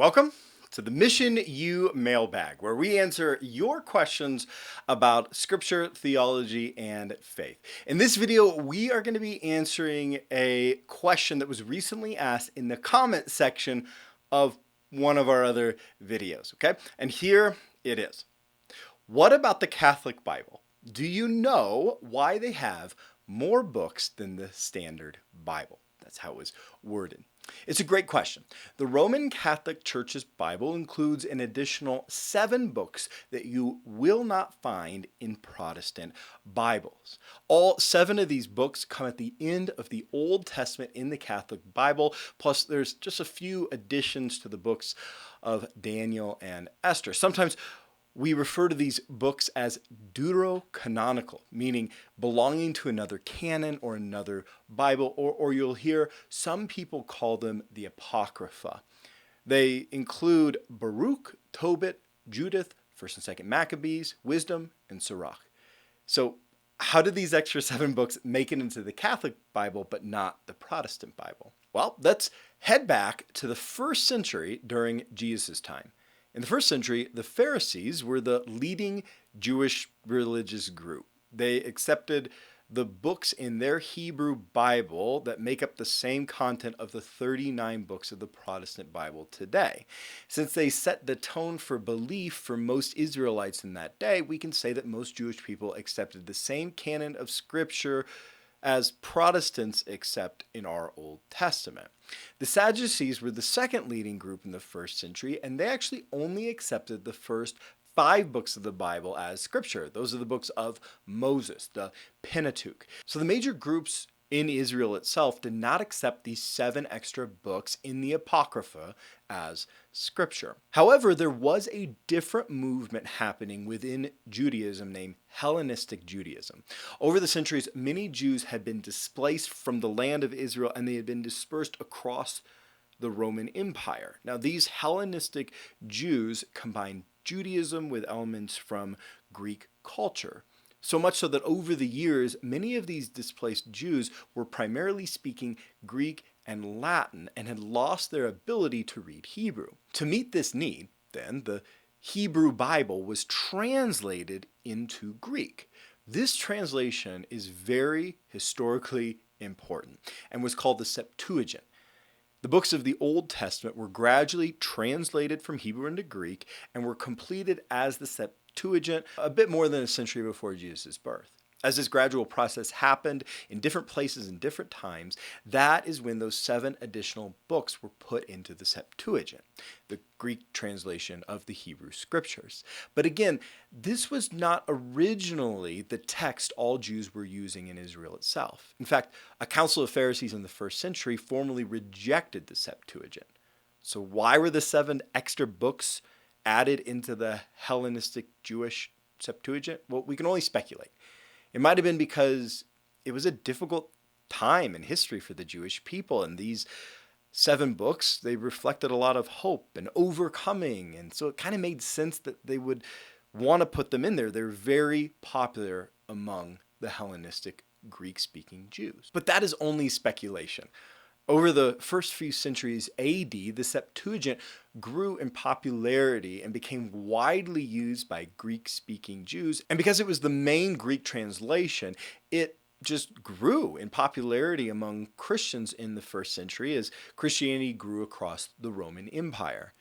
Welcome to the Mission U Mailbag, where we answer your questions about scripture, theology, and faith. In this video, we are going to be answering a question that was recently asked in the comment section of one of our other videos, okay? And here it is. What about the Catholic Bible? Do you know why they have more books than the standard Bible? That's how it was worded. It's a great question. The Roman Catholic Church's Bible includes an additional 7 books that you will not find in Protestant Bibles. All 7 of these books come at the end of the Old Testament in the Catholic Bible, plus there's just a few additions to the books of Daniel and Esther. Sometimes we refer to these books as deuterocanonical, meaning belonging to another canon or another Bible, or you'll hear some people call them the apocrypha. They include Baruch, Tobit, Judith, 1st and 2nd Maccabees, Wisdom, and Sirach. So how did these extra 7 books make it into the Catholic Bible but not the Protestant Bible? Well, let's head back to the 1st century during Jesus' time. In the 1st century, the Pharisees were the leading Jewish religious group. They accepted the books in their Hebrew Bible that make up the same content of the 39 books of the Protestant Bible today. Since they set the tone for belief for most Israelites in that day, we can say that most Jewish people accepted the same canon of Scripture as Protestants accept in our Old Testament. The Sadducees were the second leading group in the 1st century, and they actually only accepted the first 5 books of the Bible as scripture. Those are the books of Moses, the Pentateuch. So the major groups in Israel itself did not accept these 7 extra books in the apocrypha as scripture. However, there was a different movement happening within Judaism named Hellenistic Judaism. Over the centuries, many Jews had been displaced from the land of Israel and they had been dispersed across the Roman Empire. Now, these Hellenistic Jews combined Judaism with elements from Greek culture. So much so that over the years, many of these displaced Jews were primarily speaking Greek and Latin and had lost their ability to read Hebrew. To meet this need, then, the Hebrew Bible was translated into Greek. This translation is very historically important and was called the Septuagint. The books of the Old Testament were gradually translated from Hebrew into Greek and were completed as the Septuagint a bit more than a century before Jesus' birth. As this gradual process happened in different places and different times, that is when those 7 additional books were put into the Septuagint, the Greek translation of the Hebrew Scriptures. But again, this was not originally the text all Jews were using in Israel itself. In fact, a council of Pharisees in the 1st century formally rejected the Septuagint. So why were the 7 extra books added into the Hellenistic Jewish Septuagint? Well, we can only speculate. It might have been because it was a difficult time in history for the Jewish people, and these 7 books, they reflected a lot of hope and overcoming, and so it kind of made sense that they would want to put them in there. They're very popular among the Hellenistic Greek-speaking Jews. But that is only speculation. Over the first few centuries AD, the Septuagint grew in popularity and became widely used by Greek-speaking Jews. And because it was the main Greek translation, it just grew in popularity among Christians in the 1st century as Christianity grew across the Roman Empire.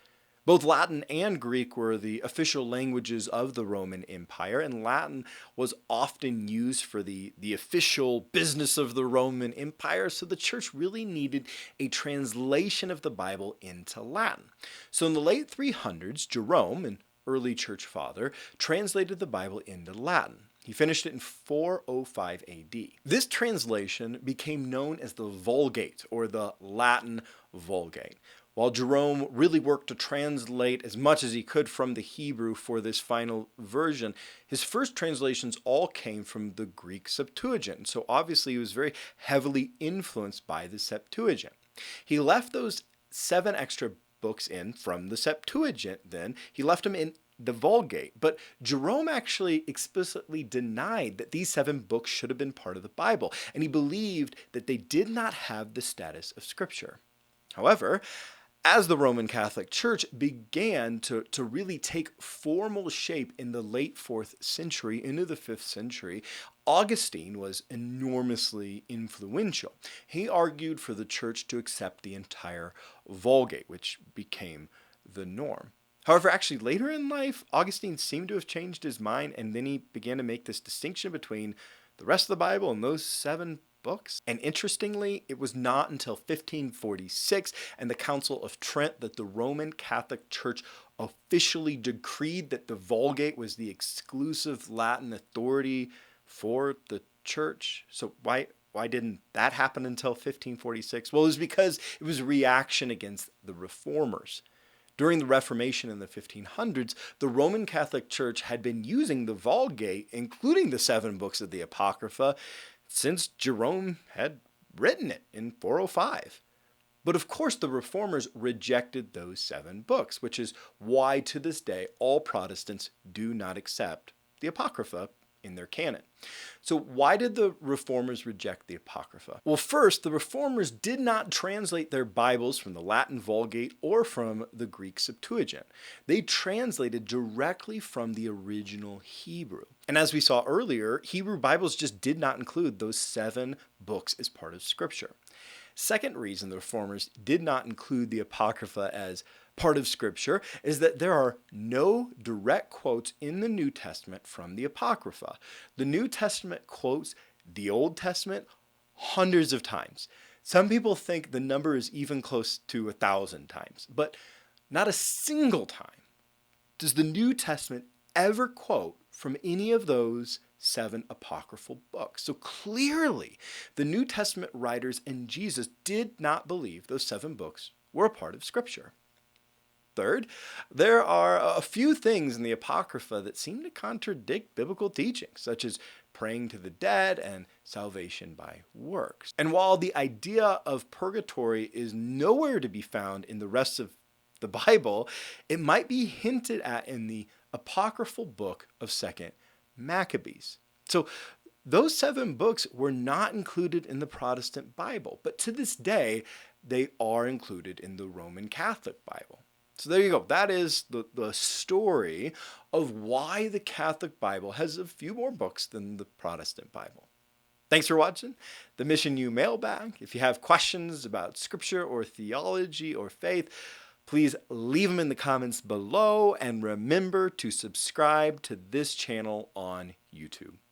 Both Latin and Greek were the official languages of the Roman Empire, and Latin was often used for the official business of the Roman Empire, so the church really needed a translation of the Bible into Latin. So in the late 300s, Jerome, an early church father, translated the Bible into Latin. He finished it in 405 AD. This translation became known as the Vulgate, or the Latin Vulgate. While Jerome really worked to translate as much as he could from the Hebrew for this final version, his first translations all came from the Greek Septuagint. So obviously he was very heavily influenced by the Septuagint. He left those 7 extra books in from the Septuagint then. He left them in the Vulgate. But Jerome actually explicitly denied that these 7 books should have been part of the Bible, and he believed that they did not have the status of Scripture. However, As the Roman Catholic Church began to really take formal shape in the late 4th century into the 5th century, Augustine was enormously influential. He argued for the church to accept the entire Vulgate, which became the norm. However, actually later in life, Augustine seemed to have changed his mind, and then he began to make this distinction between the rest of the Bible and those 7 books. And interestingly, it was not until 1546 and the Council of Trent that the Roman Catholic Church officially decreed that the Vulgate was the exclusive Latin authority for the church. So why didn't that happen until 1546? Well, it was because it was a reaction against the reformers. During the Reformation in the 1500s, the Roman Catholic Church had been using the Vulgate, including the 7 books of the Apocrypha, since Jerome had written it in 405. But of course, the reformers rejected those 7 books, which is why to this day all Protestants do not accept the Apocrypha in their canon. So why did the reformers reject the Apocrypha? Well, first, the reformers did not translate their Bibles from the Latin Vulgate or from the Greek Septuagint. They translated directly from the original Hebrew. And as we saw earlier, Hebrew Bibles just did not include those 7 books as part of Scripture. Second reason the reformers did not include the Apocrypha as part of Scripture is that there are no direct quotes in the New Testament from the Apocrypha. The New Testament quotes the Old Testament hundreds of times. Some people think the number is even close to 1,000 times, but not a single time does the New Testament ever quote from any of those 7 apocryphal books. So clearly, the New Testament writers and Jesus did not believe those 7 books were a part of Scripture. Third, there are a few things in the Apocrypha that seem to contradict biblical teachings, such as praying to the dead and salvation by works. And while the idea of purgatory is nowhere to be found in the rest of the Bible, it might be hinted at in the apocryphal book of 2nd Maccabees. So those 7 books were not included in the Protestant Bible, but to this day, they are included in the Roman Catholic Bible. So there you go. That is the story of why the Catholic Bible has a few more books than the Protestant Bible. Thanks for watching the Mission U Mailbag. If you have questions about Scripture or theology or faith, please leave them in the comments below, and remember to subscribe to this channel on YouTube.